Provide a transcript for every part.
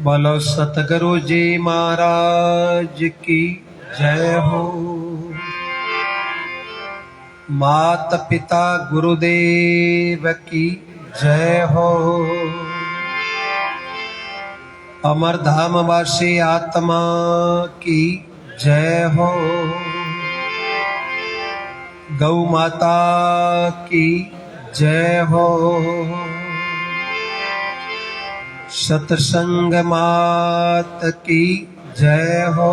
बोलो सतगुरु जी महाराज की जय हो। मात पिता गुरुदेव की जय हो। अमरधाम वासी आत्मा की जय हो। गौ माता की जय हो। सत्संग मात की जय हो।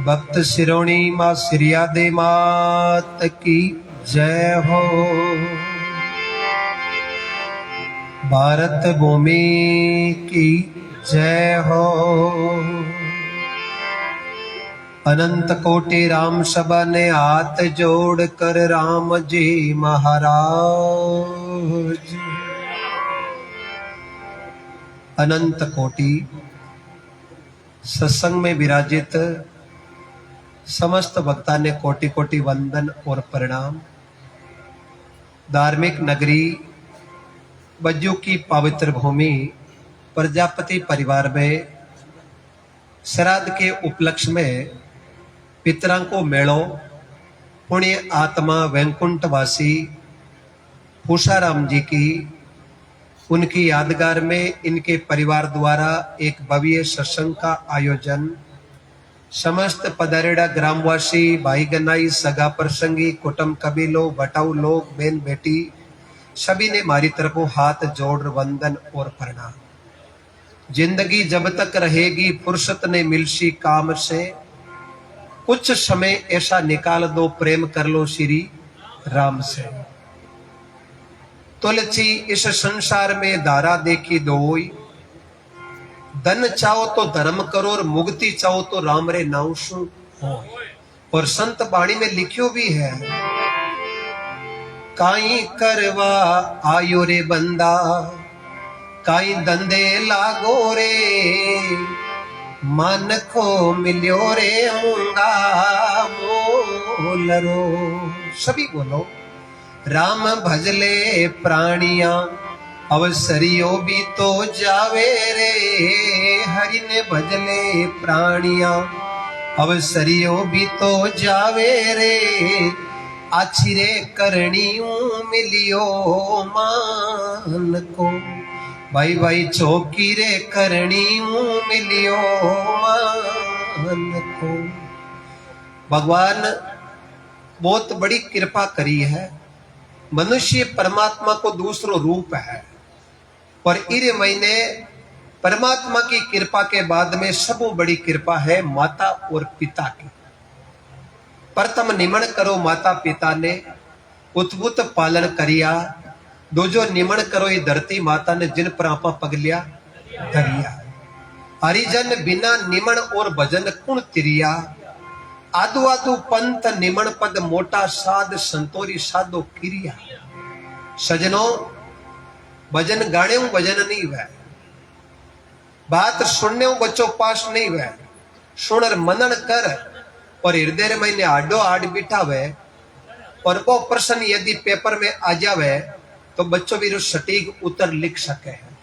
भक्त शिरोणी मां श्रीयादे मात की जय हो। भारत भूमि की जय हो। अनंत कोटि राम सभा ने हाथ जोड़कर राम जी महाराज। अनंत कोटि सत्संग में विराजित समस्त भक्ता ने कोटि कोटि वंदन और प्रणाम। धार्मिक नगरी बज्जू की पवित्र भूमि प्रजापति परिवार में श्राद्ध के उपलक्ष्य में पितरों को मेलों पुण्य आत्मा वैकुंठवासी पूषाराम जी की उनकी यादगार में इनके परिवार द्वारा एक भव्य सत्संग का आयोजन समस्त पधारेड़ा ग्रामवासी भाई गनाई सगा प्रसंगी कुटुंब कबीलों बटाऊ लोग बहन बेटी सभी ने मारी तरफ हाथ जोड़ वंदन और प्रणाम। जिंदगी जब तक रहेगी फुर्सत ने मिलसी काम से, कुछ समय ऐसा निकाल दो प्रेम कर लो श्री राम से। तुलसी इस संसार में धारा देखी दोई, धन चाहो तो धर्म करो और मुक्ति चाहो तो राम रे नाम सु हो। और संत बाणी में लिखियो भी है, काई करवा आयो रे बंदा काई धंधे लागो रे, मन को मिलियो रे मूंगा मोलरो। सभी बोलो, राम भजले प्राणिया अवसरियो भी तो जावे रे। हरि ने भजले प्राणिया अवसरियो भी तो जावे रे। आछिरे करणी मिलियो मान को, भाई भाई चौकी रे करणी मिलियो मान को। भगवान बहुत बड़ी कृपा करी है। मनुष्य परमात्मा को दूसरो रूप है, और इस महीने परमात्मा की कृपा के बाद में सबसे बड़ी कृपा है माता और पिता की। प्रथम निमन करो माता पिता ने उद्भुत पालन करिया। दूजो निमन करो ये धरती माता ने जिन पर आपा पगलिया धरिया। हरिजन बिना निमन और भजन कुण तिरिया। आदु आदु पंथ निमन पद मोटा साध संतोरी साधो किरिया। सजनों, भजन गाने भजन नहीं वह, बात सुनने बच्चों पास नहीं वह। सुन और मनन कर और हृदय में आडो आड बिठावे, और वो प्रश्न यदि पेपर में आ जावे तो बच्चों भी सटीक उत्तर लिख सके हैं।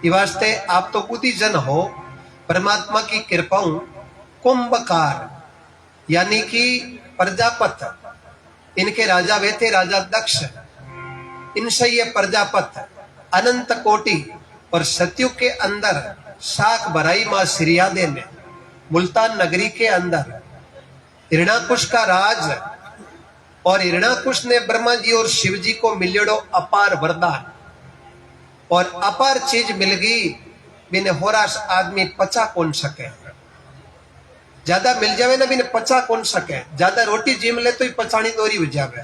इस वास्ते आप तो बुद्धि जन हो, परमात्मा की कृपाओं कुंभकार यानी कि प्रजापत, इनके राजा वे थे राजा दक्ष। इनसे ये प्रजापत अनंत कोटि और सत्युग के अंदर साख भराई मां श्रीयादे ने मुल्तान नगरी के अंदर हिरणाकुश का राज, और हिरणाकुश ने ब्रह्मा जी और शिव जी को मिलियो अपार वरदान, और अपार चीज मिल गई बिन होरास आदमी पचा कौन सके। ज्यादा मिल जावे ना बिन पचा कौन सके। ज्यादा रोटी जिम ले तो पचानी दोरी हो जावे,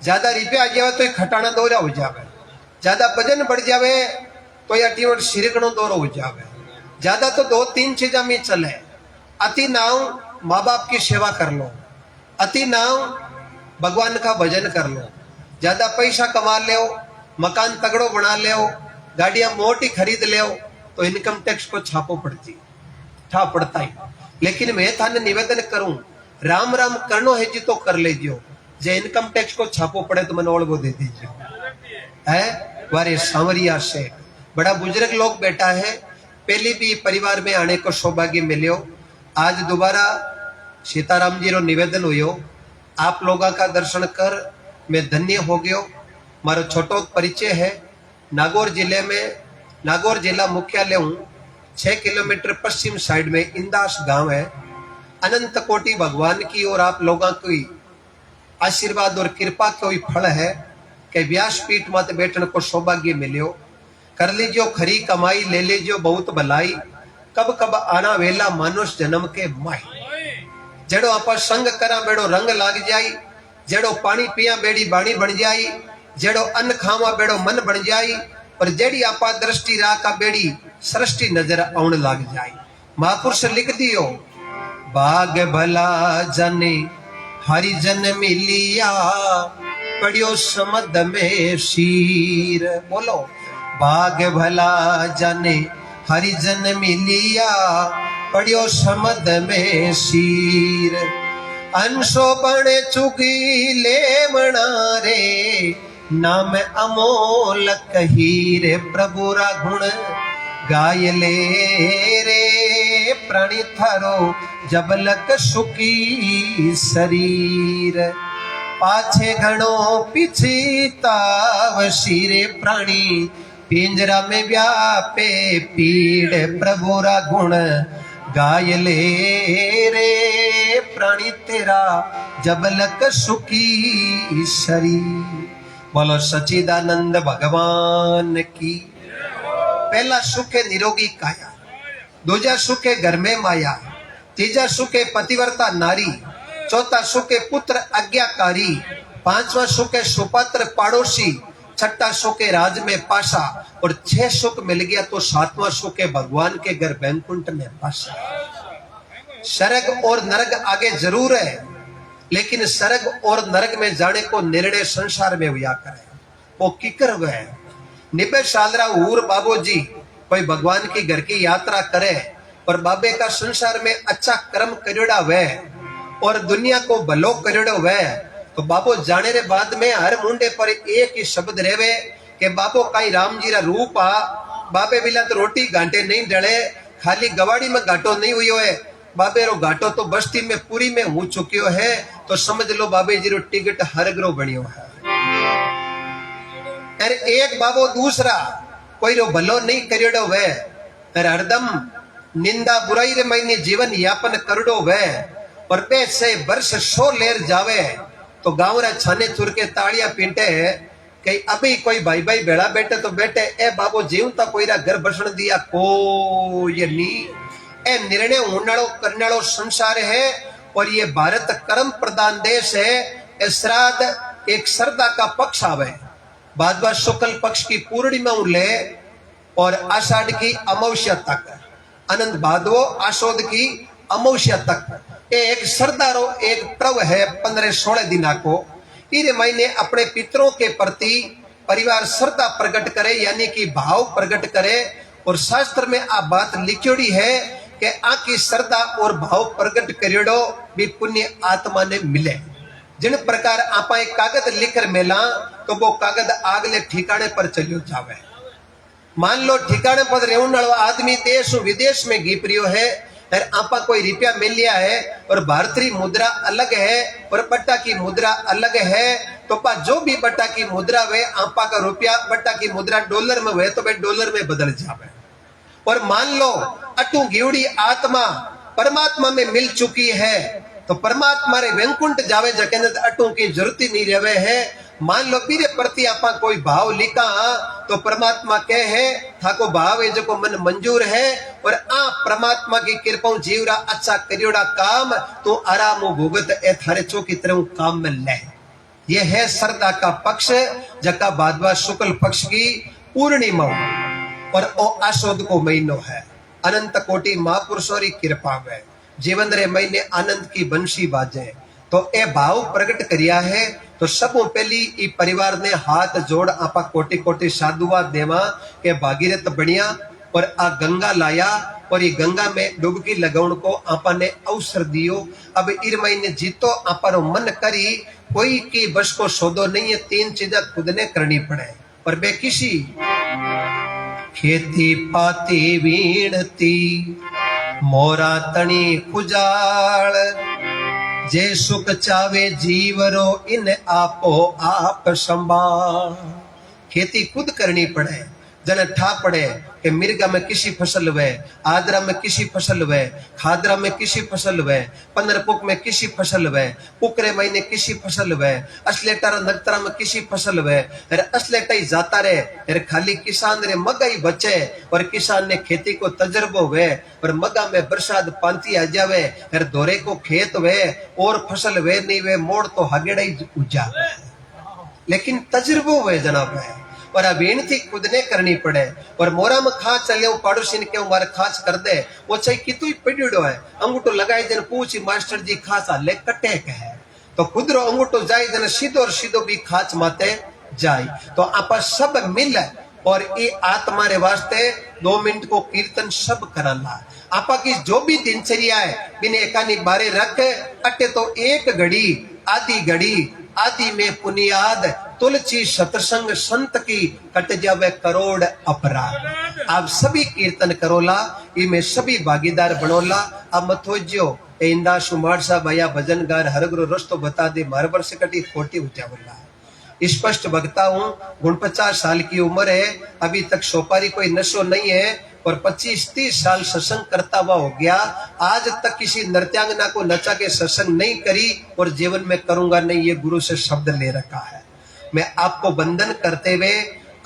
ज्यादा रुपया आ जावे तो खटाना दोरा हो जावे, ज्यादा वजन बढ़ जावे तो या टीवर सिरकणो दोरो हो जावे। ज्यादा तो दो तीन चीजा में चले। अति नाव माँ बाप की सेवा कर लो, अति नाव भगवान का भजन कर लो। ज्यादा पैसा कमा ले, मकान तगड़ो बना ले, गाड़ियां मोटी खरीद ले तो इनकम टैक्स को छापो पड़ती था पड़ता ही। लेकिन मैं थाने निवेदन करूं, राम राम करनो है जी तो कर लीजियो, जे इनकम टैक्स को छापो पड़े तो मैंने ओल्गो दे दीजिए है। वारे सांवरिया से बड़ा बुजुर्ग लोग बैठा है, पहले भी परिवार में आने को सौभाग्य मिलो। आज दोबारा सीताराम जी रो निवेदन हुयो, आप लोगों का दर्शन कर मैं धन्य हो गयो। मारो छोटो परिचय है, नागौर जिले में, नागौर जिला मुख्यालय हूं, 6 किलोमीटर पश्चिम साइड में इंदास गांव है। अनंत कोटि भगवान की और आप लोगों की आशीर्वाद और कृपा कोई फल है कि व्यासपीठ मत बैठने को सौभाग्य मिलो। कर लीजियो खरी कमाई, ले लीजियो बहुत भलाई, कब कब आना वेला मानुष जन्म के माही। जेड़ो आप संग करा बेड़ो रंग लाग जाई, जेड़ो पानी पिया बेड़ी बाणी बन जाई, जेड़ो अन्न खावा बेड़ो मन बन जाई, और जेड़ी आपा दृष्टि राका बेड़ी सृष्टि नजर आउन लग जाई। महापुरुष लिख दियो, बाग भला जने हरिजन मिलिया, पड़ियो समद में शीर। बोलो, बाग भला जने हरिजन मिलिया, पड़ियो समद में शीर। अंशो बने चुगी ले मना रे, नाम अमोल कहीरे। प्रभु रा गुण गाय ले रे, प्राणी थारो जबलक सुखी शरीर। पाछे घणो पीछे ताव शीरे, प्राणी पिंजरा में व्यापे पीड़। प्रभु रा गुण गाय ले रे, प्राणी तेरा जबलक सुखी शरीर। बोलो सच्चिदानंद भगवान की। पहला सुख है निरोगी काया, दूजा सुख है घर में माया, तीजा सुख है पतिव्रता नारी, चौथा सुख है पुत्र आज्ञाकारी, पांचवा सुख है सुपात्र पाड़ोसी, छठा सुख है राज में पाशा, और 6 सुख मिल गया तो 7वां सुख है भगवान के घर वैकुंठ में पाशा। स्वर्ग और नरक आगे जरूर है, लेकिन स्वर्ग और नरक में जाने को निर्णय संसार में हुआ करे। वो किकर वह निबे सालरा ऊर बाबू जी कोई भगवान की घर की यात्रा करे और बाबे का संसार में अच्छा कर्म करेड़ा वह और दुनिया को भलो करेड़ो वह, तो बाबो जाने रे बाद में हर मुंडे पर एक ही शब्द रेवे कि बाबो काई राम जी रा रूप आ। बाबे बिला तो रोटी घाटे नहीं डले, खाली गवाड़ी में घाटो नहीं हुई है, बाबे रो घाटो तो बस्ती में पूरी में हो चुकियो है। तो समझ लो बाबे जी रो टिकट हर ग्रो बनियो है। अरे एक बाबो दूसरा कोई रो भलो नहीं करेड़ो वे, अरे हरदम निंदा बुराई रे महीने जीवन यापन करड़ो वे, और पे से वर्ष 100 लेर जावे तो गाँव रा छाने चुर के ताड़िया पीटे कि अभी कोई भाई भाई बेड़ा बैठे तो बैठे ए बाबो जीवता कोई रा घर बसण दिया को ये नी। ए निर्णय होनाड़ो करनाड़ो संसार है, और ये भारत कर्म प्रधान देश है। ए श्राद्ध एक श्रद्धा का पक्ष आवे, भाद्रपद शुक्ल पक्ष की पूर्णिमा ले और आषाढ़ की अमावस्या तक, अनंत भादवो आशोद की अमावस्या तक एक श्रद्धा रो एक पर्व है 15-16 दिना को। इस महीने अपने पितरों के प्रति परिवार श्रद्धा प्रकट करे, यानी कि भाव प्रकट करे। और शास्त्र में आ बात लिखोड़ी है कि आकी श्रद्धा और भाव प्रकट करेड़ो भी पुण्य आत्मा ने मिले। जिन प्रकार आपा एक कागज लिखकर मेला तो वो कागज आगले ठिकाने पर चलियो जावे। मान लो ठिकाने पर रेवण वाला आदमी देश विदेश में घी प्रियो है, और आपा कोई रुपया मिल लिया है और भारतीय मुद्रा अलग है और बट्टा की मुद्रा अलग है, तो पा जो भी बट्टा की मुद्रा वे आपा का रुपया बट्टा की मुद्रा डॉलर में हुए तो वे डॉलर में बदल जावे। और मान लो अटू गिवड़ी आत्मा परमात्मा में मिल चुकी है तो परमात्मा रे वैकुंठ जावे जके अटू की जरूरत ही नहीं रहे है। मान लो पीरे प्रति आपा कोई भाव लिखा तो परमात्मा कहे है थाको भाव है जो को मन मंजूर है, और आ परमात्मा की कृपा जीवरा अच्छा करियोड़ा काम तो आराम भुगत ए थारे चौकी तरह काम में ले। ये है श्रद्धा का पक्ष, जका भाद्रपद शुक्ल पक्ष की पूर्णिमा और ओ आशोद को महीनो है। अनंत कोटि महापुरुषों की कृपा में जीवन रे महीने आनंद की बंशी बाजे तो ए भाव प्रकट करिया है। तो सबों पहली ई परिवार ने हाथ जोड़ आपा कोटि कोटि साधुवाद देवा के भागीरथ बढ़िया और आ गंगा लाया और ये गंगा में डुबकी लगाउन को आपा ने अवसर दियो। अब इर महीने जीतो आपा रो मन करी कोई की बस को सौदो नहीं है, 3 चीजें खुद ने करनी पड़े और बे किसी खेती पाती वीणती मोरा तणी कुजाल जे सुख चावे जीवरो इन आपो आप संभाल। खेती खुद करनी पड़े, जने ठा पड़े कि मिर्गा में किसी फसल वे, आदरा में किसी फसल वे, खादरा में किसी फसल वे, पंद्रपुक में किसी फसल वे, पुकरे महीने किसी फसल वे, असलेटा नगतरा में किसी फसल वे, असलेटा ही जाता रहे खाली किसान रे मगा ही बचे और किसान ने खेती को तजर्बो वे और मगा में बरसात पांती आ जावे दोरे को खेत वे और फसल वे नहीं वे मोड़ तो हगेड़ा ही उजा, लेकिन तजर्बो वे जनाब है और अब बेनती खुद ने करनी पड़े। और मोरा में खास चले पड़ोसी ने क्यों मारे खास कर दे वो चाहे कितु ही पड़ियो है अंगूठो लगाए जन पूछी मास्टर जी खास ले कटे कहे तो खुद रो अंगूठो जाए जन सीधो और सीधो भी खास माते जाए। तो आपा सब मिल और ये आत्मा रे वास्ते 2 मिनट को कीर्तन सब करला। आपा की जो भी दिनचर्या है बिन एकानी बारे रख अटे तो एक घड़ी आदि में पुनियाद तुलसी सत्संग संत की कट जावे करोड़ अपराध। आप सभी कीर्तन करोला इमे सभी भागीदार बनोला। अब मथोज्यो इंदा सुमार सा भया भजन गार हरगुरु रस्तो बता दे मारबर से कटी खोटी उचावला। स्पष्ट भगता हूँ, 49 साल की उम्र है, अभी तक सोपारी कोई नशो नहीं है और 25-30 साल सत्संग करता हुआ हो गया। आज तक किसी नृत्यांगना को नचा के सत्संग नहीं करी और जीवन में करूंगा नहीं, ये गुरु से शब्द ले रखा है। मैं आपको वंदन करते हुए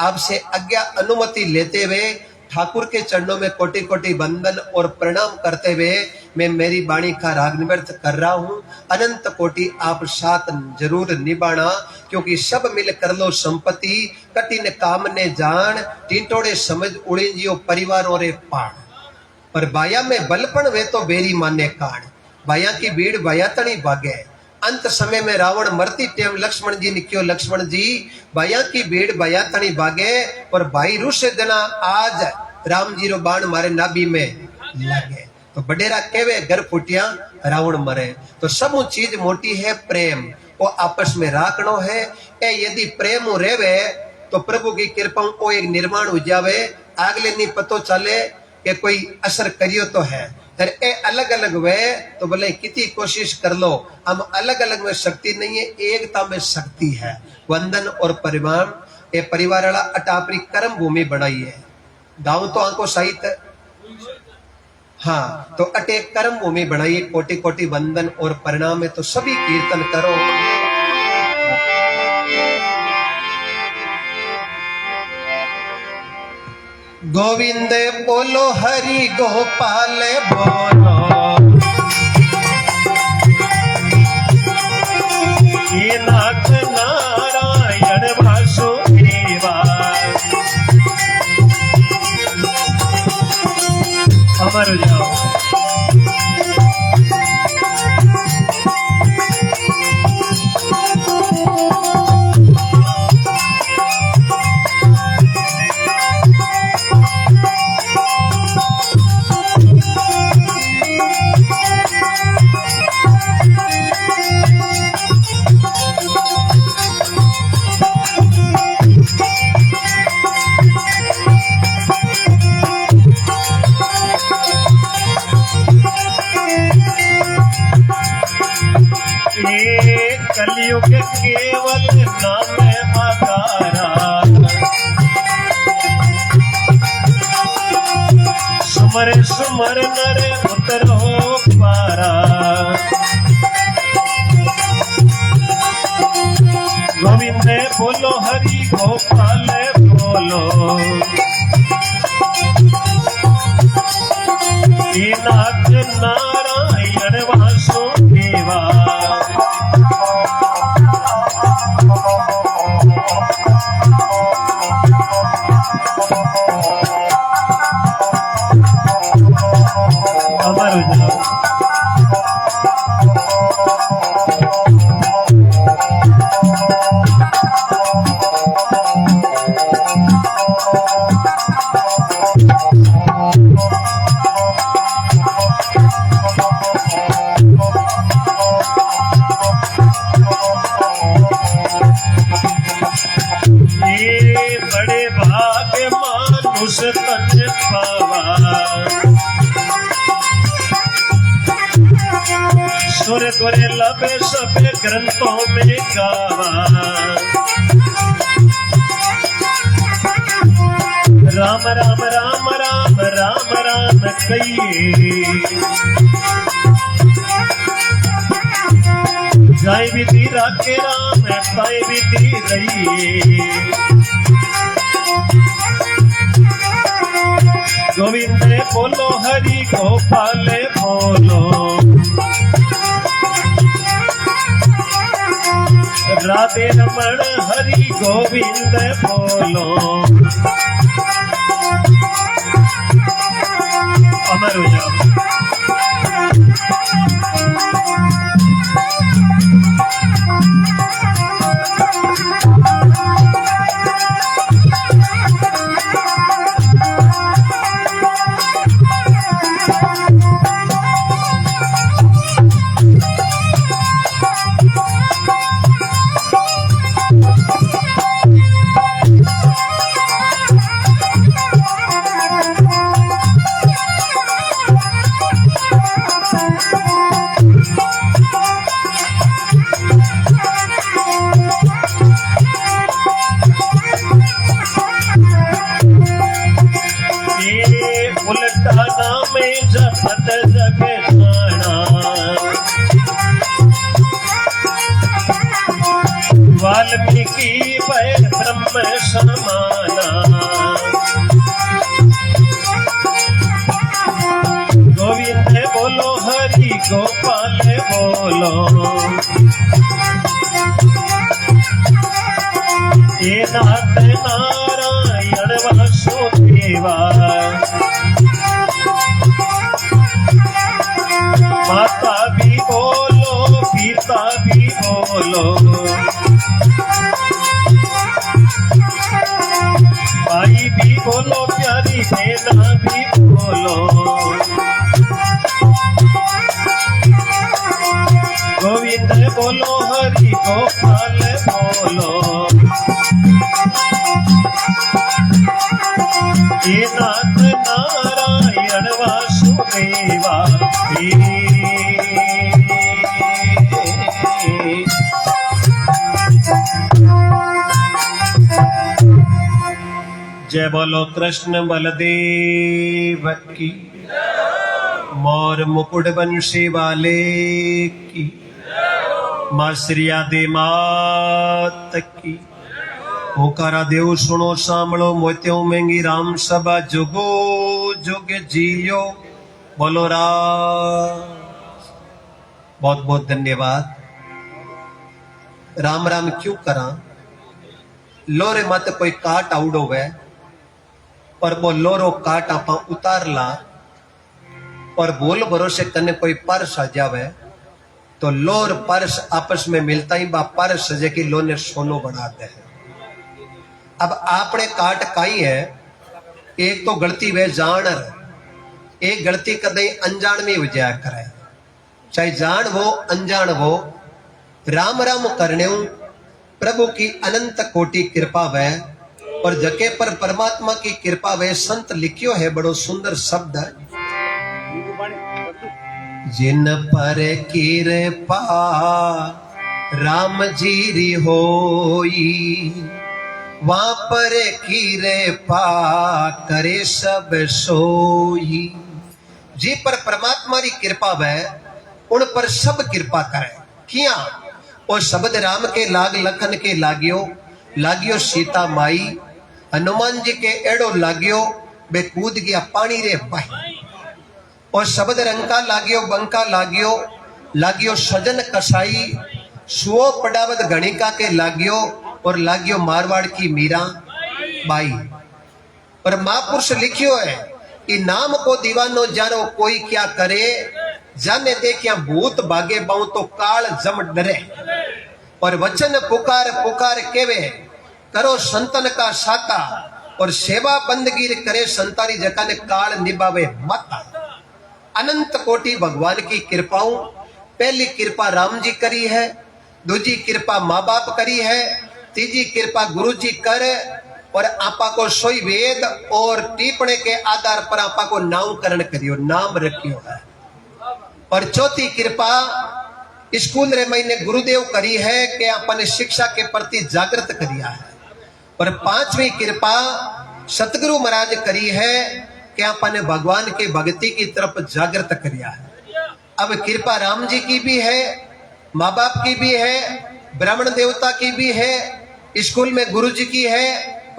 आपसे आज्ञा अनुमति लेते हुए ठाकुर के चरणों में कोटि कोटि वंदन और प्रणाम करते हुए मैं मेरी वाणी का राग निवृत्त कर रहा हूँ। अनंत कोटि आप साथ जरूर निभाना, क्योंकि सब मिल कर लो संपत्ति कठिन काम ने जान टिंटोड़े समझ उड़े जियो परिवारों रे पाण। पर बाया में बलपन वे तो बेरी माने कान, बाया की भीड़ बाया तणी भागे। अंत समय में रावण मरती टेम लक्ष्मण जी ने क्यों, लक्ष्मण जी बाया की भीड़ बाया तणी भागे और भाई रुष देना आज राम जी रो बाण मारे नाभि में लगे। तो बडेरा केवे घर फुटिया रावण मरे। तो सब चीज मोटी है प्रेम, वो आपस में राखनो है। ए यदि प्रेम रेवे तो प्रभु की कृपा को एक निर्माण हो जावे, आगले नहीं पतो चले कि कोई असर करियो तो है। तर ए अलग अलग वे तो भले कितनी कोशिश कर लो, हम अलग अलग में शक्ति नहीं है, एकता में शक्ति है। वंदन और परिवार ए परिवार वाला अटापरी कर्म भूमि बनाई है। गांव तो आंको साहित्य हाँ, तो अटे कर्म भूमि बनाइए। कोटि कोटि वंदन और परिणाम है। तो सभी कीर्तन करो। गोविंद बोलो हरि गोपाल बोलो, ये नाथ नारायण वासुदेवा। अमर जाओ कलयुग केवल नाम आधारा, सुमर सुमर नर उतरो पारा। गोविंद बोलो हरि गोपाल बोलो, ये नाथ नारायण वासुदेवा। अमर जाओ बड़े भाग्य मानुष तन पावा। सुर गुरे लबे सब ग्रंथों में गावा। राम राम राम राम राम राम कहिए, जाय विधि राखे राम पाए विधि रहिए। गोविंद बोलो हरि गोपाल बोलो, राधे रमण हरि गोविंद बोलो। अमर हो जाओ। जपत जग जाना, वाल्मीकि भय ब्रह्म समाना। गोविंद बोलो हरि गोपाल बोलो, ये नाथ नारायण वासुदेवा। माता भी बोलो पिता भी बोलो, भाई भी बोलो प्यारी बहना भी बोलो। गोविंद बोलो हरि गोपाल बोलो, ये नाथ नारायण वासुदेवा। जय बोलो कृष्ण बलदेव की, मोर मुकुट बंशी वाले की, मां श्री आदि मात की। ओकारा देव सुनो सांभळो मोत्यो मेंगी राम सभा जुगो जुग जियो। बोलो राम। बहुत बहुत धन्यवाद। राम राम क्यों करा? लोरे मत कोई काट आवड़ो वे, पर वो लोरो काट आपा उतार ला, और बोल भरोसे कने कोई परस आ जावे तो लोर परस आपस में मिलता ही बा परस सजे की लो ने सोनो बनाते हैं। अब आपने काट काई है, एक तो गलती वे जान, एक गलती कदे अनजान में हो जाया करे, चाहे जान वो अनजान वो। राम राम करने प्रभु की अनंत कोटि कृपा वै, और जके पर परमात्मा की कृपा वै। संत लिखियो है बड़ो सुंदर शब्द है, जिन पर कृपा राम जी री होई, वहां पर कृपा करे सब सोई। जी पर परमात्मा री कृपा वै, उन पर सब कृपा करे। किया? और शब्द राम के लाग लखन के लाग्यो, लाग्यो सीता माई। हनुमान जी के एड़ो लाग्यो, बे कूद गया पानी रे बाई। और शब्द रंका लाग्यो बंका लाग्यो, लाग्यो सजन कसाई। सुओ पड़ावत गणिका के लाग्यो, और लाग्यो मारवाड़ की मीरा बाई। और महापुरुष लिखियो है कि नाम को दीवानो जानो कोई क्या करे, जाने देखिया भूत भागे बाऊ तो काल जम डरे। और वचन पुकार पुकार केवे, करो संतन का साता। और सेवा बंदगी करे संतारी जका ने काल निभावे माता। अनंत कोटि भगवान की कृपाओं। पहली कृपा राम जी करी है, दूजी कृपा माँ बाप करी है, तीजी कृपा गुरु जी कर, और आपा को सोई वेद और टिप्पणी के आधार पर आपा को नामकरण करियो, नाम रखियो है। और चौथी कृपा स्कूल रे महीने गुरुदेव करी है कि अपन शिक्षा के प्रति जागृत करिया है। और पांचवी कृपा सतगुरु महाराज करी है कि अपन भगवान के भक्ति की तरफ जागृत करिया है। अब कृपा राम जी की भी है, माँ बाप की भी है, ब्राह्मण देवता की भी है, स्कूल में गुरु जी की है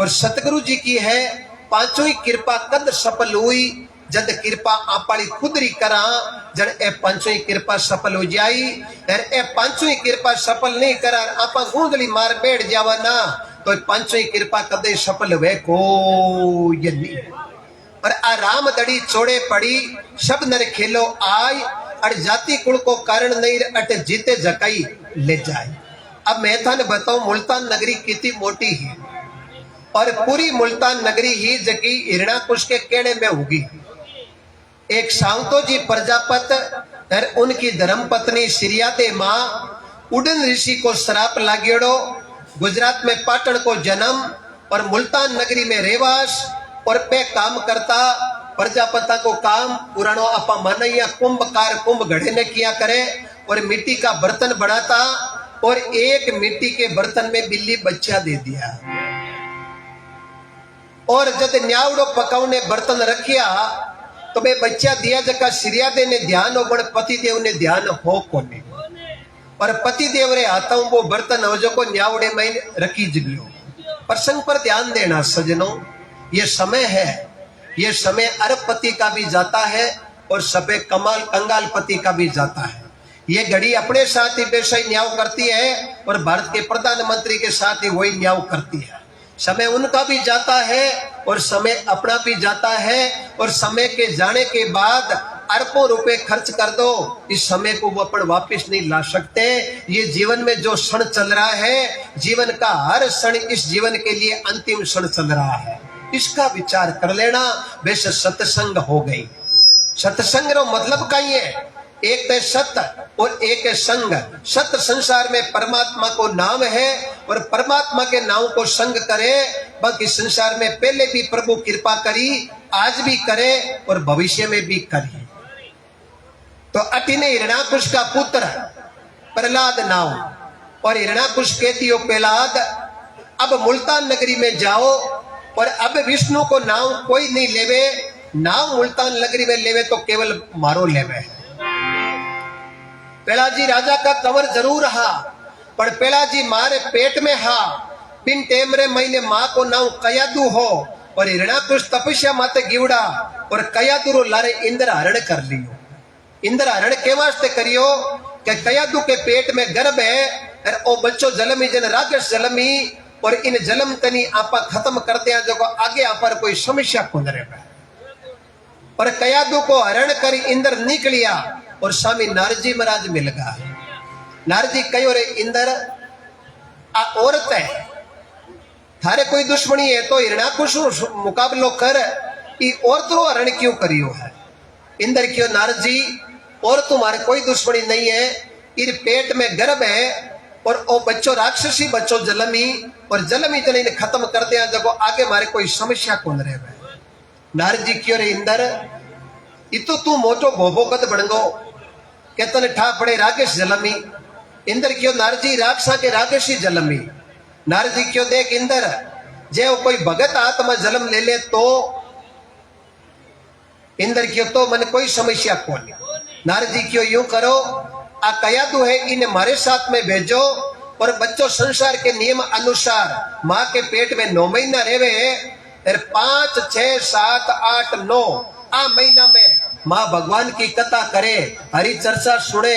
और सतगुरु जी की है। पांचों ही कृपा कद सफल हुई जद कृपा आपाली खुदरी करा, जड़ ए पांचों ही कृपा सफल हो जाई। और ए पांचों ही कृपा सफल नहीं करा आपा गूंदली मार बैठ जावा ना, तो पांचों ही कृपा कदे सफल हुए को ये नहीं। और आ राम दड़ी चोड़े पड़ी सब नर खेलो आय, और जाति कुल को कारण नहीं अट जीते जकाई ले जाए। अब मैं थाने बताऊं मुल्तान नगरी कितनी मोटी है, और पूरी मुल्तान नगरी ही जकी हिरणाकुश के कहने में होगी। एक सांतो जी प्रजापत और उनकी धर्मपत्नी श्रीयादे माँ उड़न ऋषि को श्राप लागेड़ो। गुजरात में पाटण को जन्म और मुल्तान नगरी में रेवास और पे काम करता। प्रजापता को काम पुराणो आपा मानैया कुंभकार कुंभ घड़े ने किया करे और मिट्टी का बर्तन बनाता, और एक मिट्टी के बर्तन में बिल्ली बच्चा दे दिया। और जब न्यावड़ो पकाउने बर्तन रखिया तो बे बच्चा दिया जका श्रीयादे ने ध्यान हो, बड़ पति देव ने ध्यान हो कोने। और पति देव रे हाथों वो बर्तन हो जो को न्यावड़े में रखी जगियो। प्रसंग पर ध्यान देना सजनों, ये समय है, ये समय अरबपति का भी जाता है और सबे कमाल कंगाल पति का भी जाता है। ये घड़ी अपने साथ ही बेसई न्याव करती है और भारत के प्रधानमंत्री के साथ ही वही न्याव करती है। समय उनका भी जाता है और समय अपना भी जाता है, और समय के जाने के बाद अरबों रुपए खर्च कर दो, इस समय को वो अपन वापस नहीं ला सकते। ये जीवन में जो क्षण चल रहा है, जीवन का हर क्षण इस जीवन के लिए अंतिम क्षण चल रहा है, इसका विचार कर लेना। वैसे सत्संग हो गई। सत्संग रो मतलब का ही है, एक है सत्य और एक है संग। सत्य संसार में परमात्मा को नाम है और परमात्मा के नाम को संग करे। बाकी संसार में पहले भी प्रभु कृपा करी, आज भी करे और भविष्य में भी करी। तो अटिने हिरणाकुश का पुत्र प्रहलाद नाम, और हिरणाकुश कहती हो प्रहलाद अब मुल्तान नगरी में जाओ, और अब विष्णु को नाम कोई नहीं लेवे, नाम मुल्तान नगरी में लेवे तो केवल मारो लेवे। पेलाजी राजा का कंवर जरूर हा, पर पेलाजी मारे पेट में हा। बिन टेमरे महीने माँ को नाम कयादू हो, और हिरणाकुश तपस्या माते गिवड़ा और कयादू रो लारे इंद्र हरण कर लियो। इंद्र हरण के वास्ते करियो कि कयादू के पेट में गर्भ है, और ओ बच्चो जलमी जन राक्षस जलमी, और इन जलम तनी आपा खत्म कर दिया जो आगे आप पर कोई समस्या को न रहे। और कयादू को हरण कर इंद्र निकलिया और स्वामी नारजी महाराज मिल गया। नारजी कहो रे इंद्र आ औरत है, थारे कोई दुश्मनी है तो हिरणाकुश मुकाबलो कर, ई औरत रो हरण क्यों करियो है। इंद्र क्यों नारजी और तुम्हारे कोई दुश्मनी नहीं है, इन पेट में गर्भ है और ओ बच्चो राक्षसी बच्चो जलमी, और जलमी जन इन्हें खत्म कर दिया जब आगे मारे कोई समस्या कौन रहे। नारजी क्यों रे इंद्र इतो तू मोटो भोभो कद बणगो के तने ठा पड़े राकेश जलमी। इंद्र क्यों नारजी राक्षा के राकेशी जलमी। नारजी क्यों देख इंद्र जे वो कोई भगत आत्मा जन्म ले ले तो, इंद्र क्यों तो मन कोई समस्या कौन। नारजी क्यों यूं करो आ कयादू है इन्हें हमारे साथ में भेजो, और बच्चों संसार के नियम अनुसार माँ के पेट में 9 महीना रेवे, और 5, 6, 7, 8, 9 आ महीना में माँ भगवान की कथा करे, हरि चर्चा सुने,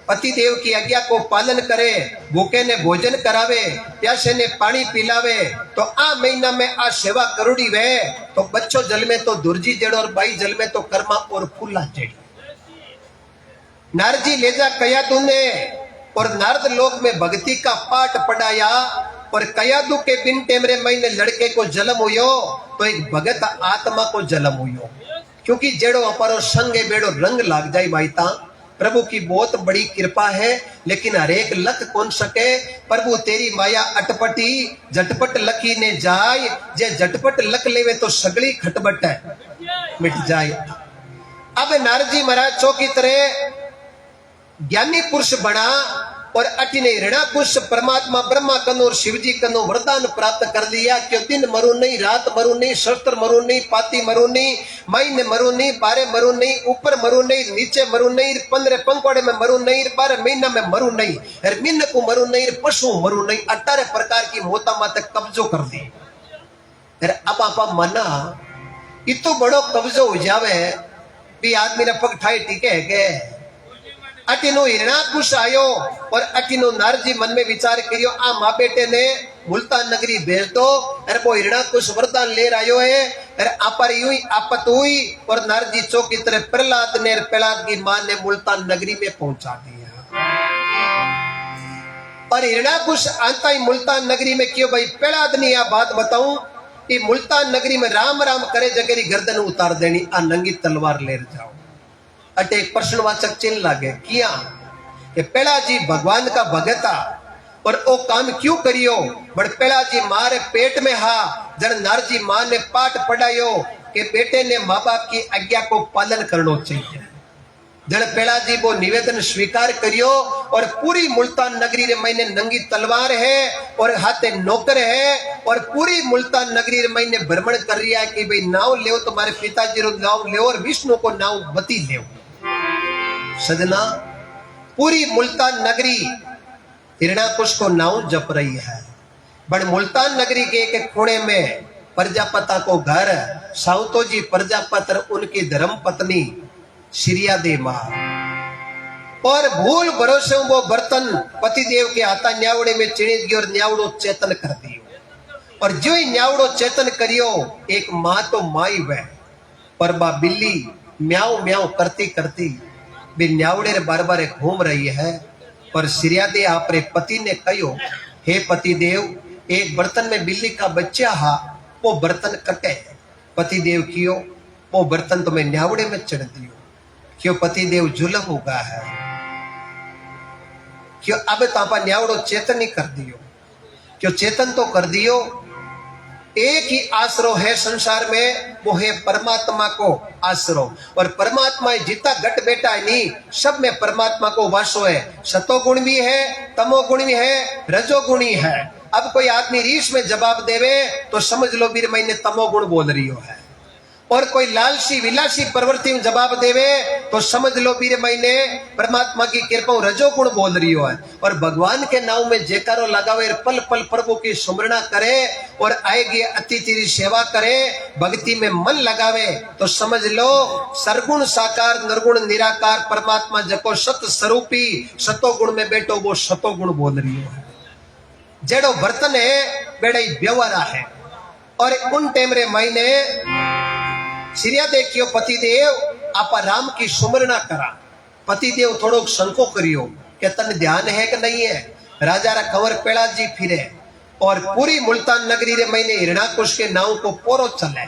पति देव की आज्ञा को पालन करे, भूखे ने भोजन करावे, प्यासे ने पानी पिलावे, तो आ महीना में आ सेवा करोड़ी वे तो बच्चों जल में तो दुर्जी जड़ और बाई जल में तो कर्मा और फुल्ला जड़। नारजी ले जा कयादू ने और नारद लोक में भक्ति का पाठ पढ़ाया, और कयादू के बिन टेमरे महीने लड़के को जन्म हुयो तो एक भगत आत्मा को जन्म हुयो। क्योंकि जेड़ो अपरो संगे बेड़ो रंग लाग जाए माइता, प्रभु की बहुत बड़ी कृपा है, लेकिन हर एक लख कौन सके। प्रभु तेरी माया अटपटी, झटपट लखी ने जाय, जे झटपट लख लेवे तो सगली खटबट है मिट जाए। अब नारद जी महाराज चौकी तरह ज्ञानी पुरुष बना और अटिने ऋणाकुश परमात्मा ब्रह्मा कनो और शिव जी कनो वरदान प्राप्त कर लिया। क्यों दिन मरू नहीं, रात मरू नहीं, शस्त्र मरू नहीं, पाती मरू नहीं, महीने मरू नहीं, 12 मरू नहीं, ऊपर मरू नहीं, नीचे मरू नहीं, 15 पंखवाड़े में मरू नहीं, 12 महीना में मरू नहीं, मिन्न को मरू नहीं, पशु मरू नहीं, 18 प्रकार की मोता माते कब्जो कर दी। अब आप मना इतो बड़ो कब्जो हो जावे भी आदमी ने पग ठाई टीके है के अटिनो हिरणाकुश आयो और अटिनो नारद जी मन में विचार करियो आ माँ बेटे ने मुल्तान नगरी भेज दो। अरे वो हिरणाकुश वरदान ले आयो है। अरे आपर यूं आपत हुई और नारद जी चौक की तरह प्रहलाद की मां ने मुल्तान नगरी में पहुंचा दिया। और हिरणाकुश आता ही मुल्तान नगरी में क्यों भाई प्रहलाद ने यह बात बताऊं कि मुल्तान नगरी में राम राम करे जगह गर्दन उतार देनी, आ नंगी तलवार ले जाओ। अटे एक प्रश्नवाचक चिन्ह लागे किया कि पेड़ा जी भगवान का भगता और ओ काम क्यों करियो। बड़ पेड़ा जी मारे पेट में हा जन नारद जी मां ने पाठ पढ़ायो कि बेटे ने माँ बाप की आज्ञा को पालन करना चाहिए। जन पेड़ा जी वो निवेदन स्वीकार करियो और पूरी मुल्तान नगरी रे महीने नंगी तलवार है और हाथे नौकर है और पूरी मुल्तान नगरी रे महीने भ्रमण कर रही है कि भाई नाव ले तुम्हारे पिताजी रो नाव ले और विष्णु को नाव बती ले। सजना पूरी मुल्तान नगरी हिरणाकुश को नाव जप रही है। बड़ मुल्तान नगरी के एक कोने में प्रजापता को घर, साउतो जी प्रजापत उनकी धर्म पत्नी सिरिया दे मां और भूल भरोसे वो बर्तन पतिदेव के हाथा न्यावड़े में चिड़ित गयो और न्यावड़ो चेतन कर दियो। और जो ही न्यावड़ो चेतन करियो एक मां तो माई वह पर बा बिल्ली म्याऊ म्याऊ करती करती भी न्यावड़े बार बार घूम रही है। और सिरिया दे आपरे पति ने कहो हे पति देव एक बर्तन में बिल्ली का बच्चा हा वो बर्तन कटे। पति देव कियो वो बर्तन तुम्हें न्यावड़े में चढ़ दियो। क्यों पति देव जुलम होगा है क्यों अब तापा न्यावड़ो चेतन ही कर दियो। क्यों चेतन तो कर दियो। एक ही आसरो है संसार में वो है परमात्मा को आसरो। और परमात्मा जितना घट बैठा है नहीं सब में परमात्मा को वासो है। सतोगुण भी है, तमोगुण भी है, रजोगुणी है। अब कोई आदमी रीस में जवाब देवे तो समझ लो बीर महीने तमोगुण बोल रही हो है। और कोई लालसी विलासी प्रवृत्ति में जवाब देवे तो समझ लो बीरे महीने परमात्मा की कृपा रजोगुण बोल रही हो है। और भगवान के नाम में जयकारो लगावे पल पल प्रभु की सुमरना करे और आएगी अतिथि की सेवा करे भक्ति में मन लगावे तो समझ लो सरगुण साकार निर्गुण निराकार परमात्मा जको सत स्वरूपी सतोगुण में बैठो वो सतोगुण बोल रही हो है। जेड़ो बर्तन है बेड़ा व्यवहार है। और उन टेमरे महीने सिरिया देखियो पति देव आप राम की सुमरना करा। पति देव थोड़ो शंको करियो कि तन ध्यान है कि नहीं है। राजा रा कंवर पेड़ा जी फिरे और पूरी मुल्तान नगरी रे महीने हिरणाकुश के नाव को पोरो चले।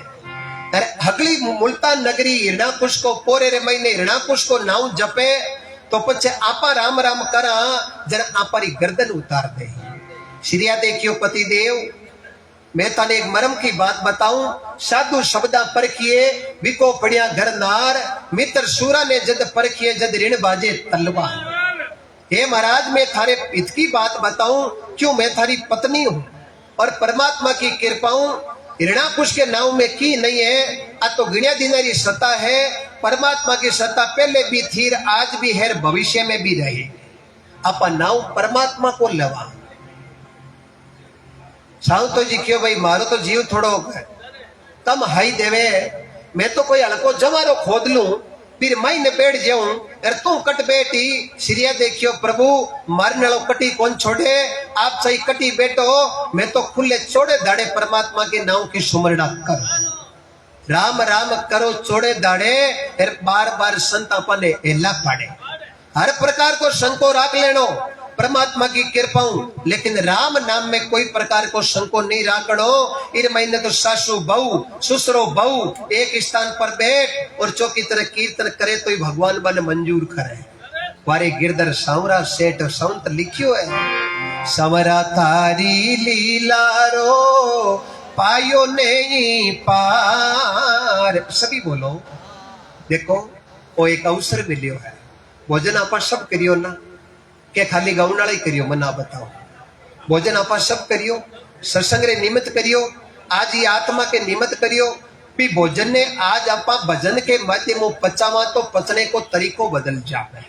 अरे हगली मुल्तान नगरी हिरणाकुश को पोरे रे महीने हिरणाकुश को नाव जपे तो पछे आपा राम राम करा जरा आपारी गर्दन उतार दे। सिरिया देखियो पति देव मैं तने एक मरम की बात बताऊं। साधु शब्दा परखिए विको पड़िया घर नार मित्र सूरा ने जद परखिए जद ऋण बाजे तलवार। हे महाराज मैं थारे हित की बात बताऊं क्यों मैं थारी पत्नी हूं और परमात्मा की कृपाऊं हिरणाकुश के नाव में की नहीं है। आ तो गिणिया दिनारी सत्ता है। परमात्मा की सत्ता पहले भी थी आज भी है भविष्य में भी रहे। आपा नाव परमात्मा को लवा साउतो जी क्यों भाई मारो तो जीव थोड़ो कम हाई देवे। मैं तो कोई हल्को जवारो खोद लूं फिर महीने बैठ जाऊं यार तू कट बेटी। सिरिया देखियो प्रभु मारने वालों कटी कौन छोड़े। आप सही कटी बैठो मैं तो खुले चौड़े दाड़े परमात्मा के नाम की सुमरना कर राम राम करो चौड़े दाड़े। फिर बार बार संत अपने एला पाड़े हर प्रकार को संको राख लेनो परमात्मा की कृपाऊं लेकिन राम नाम में कोई प्रकार को संको नहीं राखड़ो। इन महीने तो सासू बहू ससुरो बहू एक स्थान पर बैठ और चौकी तरह कीर्तन करे तो ही भगवान बन मंजूर करे। वारे गिरधर सांवरा सेठ संत लिखियो है, संवरा थारी लीला रो पायो नहीं पार। सभी बोलो। देखो वो एक अवसर मिलियो है, भोजन आप सब करियो ना के खाली गाउन वाला ही करियो, मना बताओ। भोजन आप सब करियो, सत्संग रे निमित्त करियो, आज ये आत्मा के निमित्त करियो भी भोजन ने आज आप भजन के माध्यम पचावा तो पचने को तरीको बदल जाए।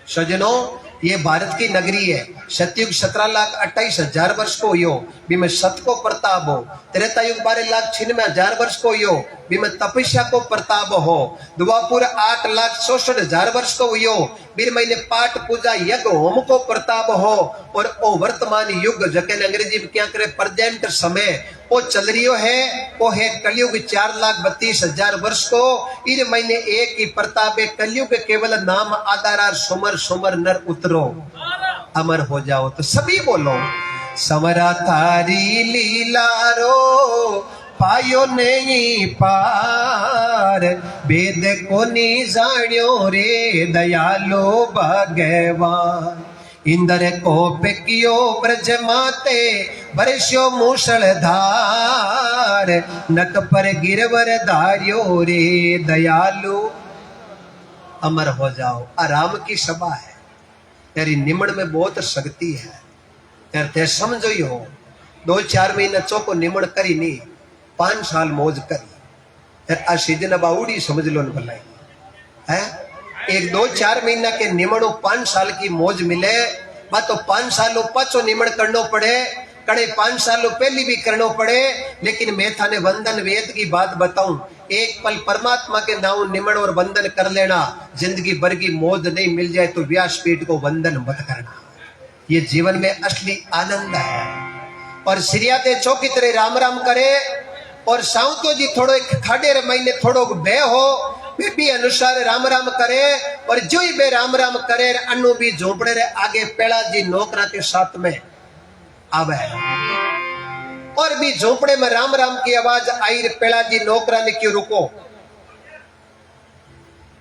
सजनों ये भारत की नगरी है, सतयुग 17,28,000 वर्ष को हो, बीमे सत को प्रताप हो, त्रेता युग 12,96,000 वर्ष को हो, बीमे तपस्या को प्रताप हो, द्वापुर 8,64,000 वर्ष को हो, बीर महीने पाठ पूजा यज्ञ होम को प्रताप हो, और ओ वर्तमान युग जके अंग्रेजी में क्या करे प्रेजेंट समय वो चल रियो है, वो है कलयुग 4,32,000 वर्ष को। इन महीने एक ही प्रताप है, कलयुग केवल नाम आधार सुमर सुमर नर उतरो अमर हो जाओ। तो सभी बोलो, समरा थारी लीला रो पायो नहीं पार, वेद को नी जाण्यो रे दयालो भगवान। इंद्र को पेकियो ब्रज माते बरस्यो मूसलधार, नक पर गिरवर धारियो रे दयालु अमर हो जाओ। आराम की सभा है, तेरी निमण में बहुत शक्ति है यार, ते समझो ही हो। 2-4 महीने चौको निमण करी नहीं, 5 साल मौज करी यार। आ सीजन बाउडी समझ लो न भलाई है। एक 2-4 महीना के निमणो 5 साल की मौज मिले, बात तो 5 सालों पाचो निमण करनो पड़े, कड़े 5 सालों पहली भी करनो पड़े। लेकिन मैं थाने वंदन वेद की बात बताऊं, एक पल परमात्मा के नाम निमण और वंदन कर लेना, जिंदगी भर की मौज नहीं मिल जाए तो व्यासपीठ को वंदन मत करना। ये जीवन में असली आनंद है। और सिरियाते चौकी तरह राम राम करे, और साउतो जी थोड़ो एक खाड़े महीने थोड़ो बे हो भी अनुसार राम राम करे, और जो ही बे राम राम करे अनु भी झोपड़े रे आगे पेड़ा जी नौकरा के साथ में आवे, और भी झोपड़े में राम राम की आवाज आई। पेड़ा जी नौकरा ने क्यों रुको,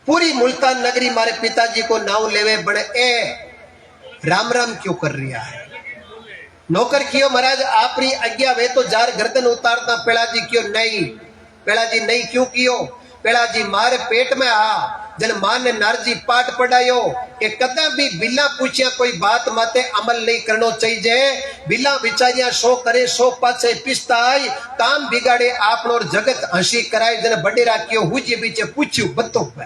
पूरी मुल्तान नगरी मारे पिताजी को नाव लेवे बड़े ए राम राम क्यों कर रिया है। नौकर क्यों महाराज आपरी आज्ञा वे तो जार गर्दन उतारता। पेड़ा जी क्यों नहीं, पेड़ा जी नहीं क्यों कियो। पेड़ा जी मारे पेट में आ जन मां ने नारजी पाठ पढ़ायो कि कदा भी बिला पूछिया कोई बात माते अमल नहीं करनो चाहिए। बिला विचारिया सो करे सो पाछे पिस्ताई, काम बिगाड़े आपनो और जगत हंसी कराए। जन बडेरा क्यों हुजे बीचे पूछ्यू बतो पे।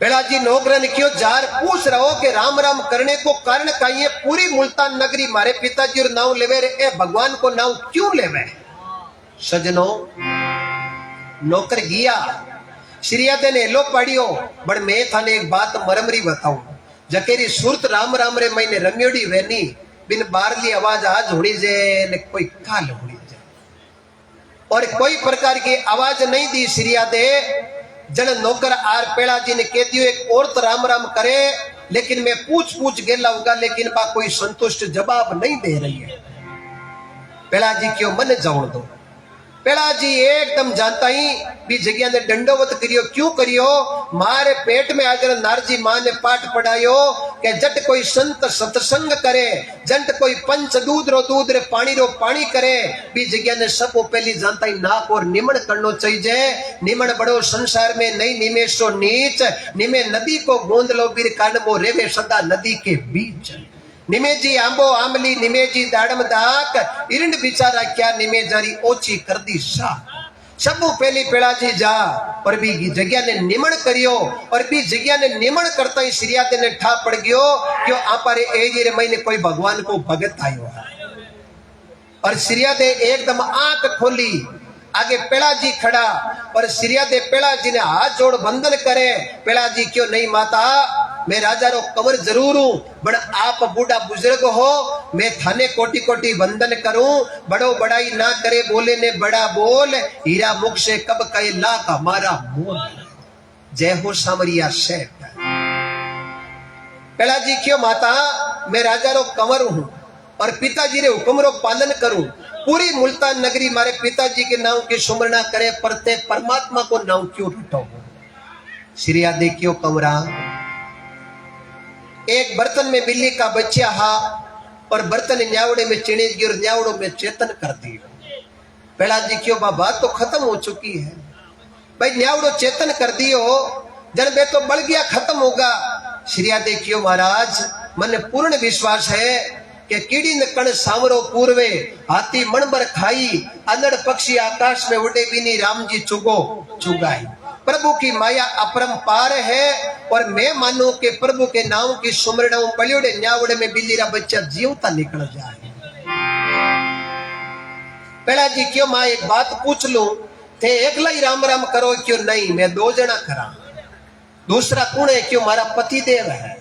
पेड़ा जी नौकर ने क्यों जार पूछ रहो कि राम राम करने को कारण कहिए। पूरी मुल्तान नगरी मारे पिताजी और नाव लेवे रे, ए भगवान को नाव क्यों लेवे। सजनों नौकर गया, श्रीयादे ने लो पढ़ियो, बड़ मैं थाने एक बात मरमरी बताऊं। जकेरी सुरत राम राम रे मैंने रंगेड़ी वेनी बिन बारली आवाज आज होनी जे ने कोई काल होनी जे, और कोई प्रकार की आवाज नहीं दी श्रीयादे। जन नौकर आर पेड़ा जी ने कह दियो एक औरत राम राम करे, लेकिन मैं पूछ पूछ गेला होगा, लेकिन बा कोई संतुष्ट जवाब नहीं दे रही है। पेड़ा जी क्यों मन जाऊं दो। पेड़ा जी एकदम जानता ही भी जगह ने दंडोवत करियो। क्यों करियो, मारे पेट में आकर नारजी मां ने पाठ पढ़ायो कि जट कोई संत सत्संग करे, जट कोई पंच दूध रो दूध रे पानी रो पानी करे। भी जगह ने सब पहली जानता ही नाक और निमण करनो चाहिए। निमण बड़ो संसार में नहीं निमेशो नीच, निमे नदी को गोंद लो बीर कानमो रेवे सदा नदी के बीच। निमेजी आंबो आमली निमेजी दाड़म दाक, इरंड बिचारा क्या निमे जारी ओची कर दी सा। सबू पहली पेड़ा जी जा और भी जगह ने निमण करियो, और भी जगह ने निमण करता ही सिरियाते ने ठा पड़ गयो क्यों आपारे एजे रे महीने कोई भगवान को भगत आयो है। और सिरियाते एकदम आंख खोली, आगे पेड़ा जी खड़ा, और सिरियाते पेड़ा जी ने हाथ जोड़ बंधन करे। पेड़ा जी क्यों नहीं माता, मैं राजा रो कंवर जरूर हूं, बड़ा आप बूढ़ा बुजुर्ग हो, मैं थाने कोटि कोटि वंदन करूं। बड़ो बड़ाई ना करे बोले ने बड़ा बोल, हीरा मुख से कब कहे लाख हमारा मोल। जय हो सामरिया सेठ। पेड़ा जी क्यों माता, मैं राजा रो कंवर हूं और पिताजी रे हुक्म रो पालन करूं। पूरी मुल्तान नगरी मारे पिताजी के नाम की सुमरना करे, परते परमात्मा को नाम क्यों लुटो। श्रिया देखियो कमरा एक बर्तन में बिल्ली का बच्चा हा और बर्तन न्यावड़े में चिणीज गई और न्यावड़ों में चेतन कर दियो। प्रहलाद जी क्यों बात तो खत्म हो चुकी है भाई, न्यावड़ो चेतन कर दियो जन बे तो बढ़ गया खत्म होगा। श्रिया देखियो महाराज मन पूर्ण विश्वास है कि कीड़ी न कण सांवरो पूर्वे हाथी मणबर खाई अनड़ पक्षी आकाश में उड़े बिनी राम जी चुगो चुगाई। प्रभु की माया अपरंपार है और मैं मानू कि प्रभु के नाम की सुमरण बलियोड़े न्यावड़े में बिल्ली रा बच्चा जीवता निकल जाए। पहला जी क्यों मां एक बात पूछ लूं थे एकला ही राम राम करो क्यों नहीं मैं दो जना करा। दूसरा कौन है क्यों मारा पति देव है।